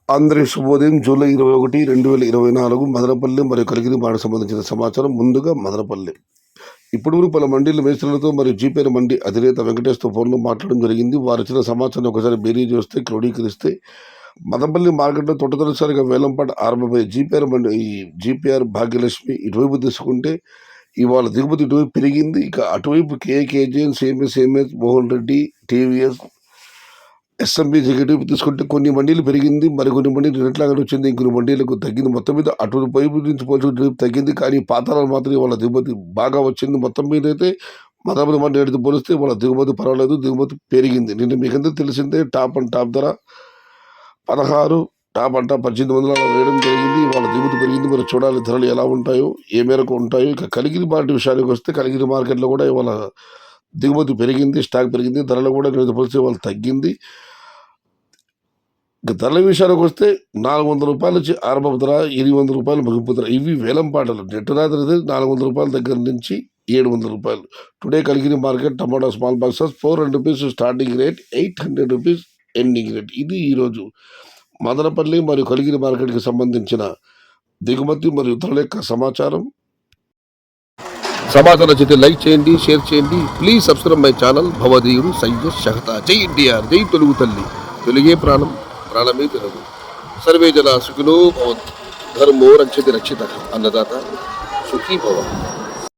అందరి శుభోదయం. జూలై 21, 2024 మదనపల్లి మరియు కలిగిరి మాటకు సంబంధించిన సమాచారం. ముందుగా మదనపల్లి. ఇప్పుడు పలు మండీల మేస్త్రులతో మరియు జీపీఆర్ మండీ అధినేత వెంకటేష్తో ఫోన్లో మాట్లాడడం జరిగింది. వారు ఇచ్చిన సమాచారం ఒకసారి బేరీ చేస్తే క్రోడీకరిస్తే మదనపల్లి మార్కెట్లో తొట్టతొలిసారిగా వేలంపాట ఆరంభమై జీపీఆర్ భాగ్యలక్ష్మి ఇటువైపు తీసుకుంటే ఇవాళ దిగుమతి ఇటువైపు పెరిగింది. ఇక అటువైపు KGN, CMS, Mohan Reddy, TVS, SMB executive తీసుకుంటే కొన్ని మండీలు పెరిగింది, మరికొన్ని మండీలు రెట్లాగా వచ్చింది, ఇంకొన్ని మండీలకు తగ్గింది. మొత్తం మీద అటు వైపు నుంచి పోల్చుకుంటే తగ్గింది, కానీ పాతాళాలు మాత్రం వాళ్ళ దిగుమతి బాగా వచ్చింది. మొత్తం మీద అయితే మదనపల్లి మండీ అయితే పోలిస్తే వాళ్ళ దిగుమతి పర్వాలేదు, దిగుమతి పెరిగింది. నిన్న మీకందరూ తెలిసిందే టాప్ ధర 16, టాప్ 1800 వేయడం జరిగింది. వాళ్ళ దిగుమతి పెరిగింది. మరి చూడాలి ధరలు ఎలా ఉంటాయో, ఏ మేరకు ఉంటాయో. ఇక కలిగిరి మార్కెట్ విషయానికి వస్తే కలిగిరి మార్కెట్లో కూడా ఇవాళ దిగుమతి పెరిగింది, స్టాక్ పెరిగింది, ధరలు కూడా పోలిస్తే వాళ్ళు తగ్గింది. ఇక ధరల విషయానికి వస్తే 400 రూపాయల నుంచి ఆరంభ ధర, 800 రూపాయలు ముగింపు ధర. ఇవి వేలం పాటలు. నెట్ రాత్రి 400 రూపాయల దగ్గర నుంచి 700 రూపాయలు. Today Kaligiri market tomato small boxes 400 rupees starting rate, 800 rupees ending rate. ఇది ఈరోజు మదనపల్లి మరియు కలిగిరి మార్కెట్కి సంబంధించిన దిగుమతి మరియు ధరల యొక్క సమాచారం నచ్చితే లైక్ చేయండి, షేర్ చేయండి. Please subscribe my channel. భవదీయుడు సయ్యద్ షహతా. జై ఎన్టీఆర్, జై తెలుగు తల్లి. తెలుగే ప్రాణం, ప్రాణమే తెలుగు. సర్వే జన సుఖినో భవంతు. ధర్మో రక్షతి రక్షిత. అన్నదాత సుఖీ భవ.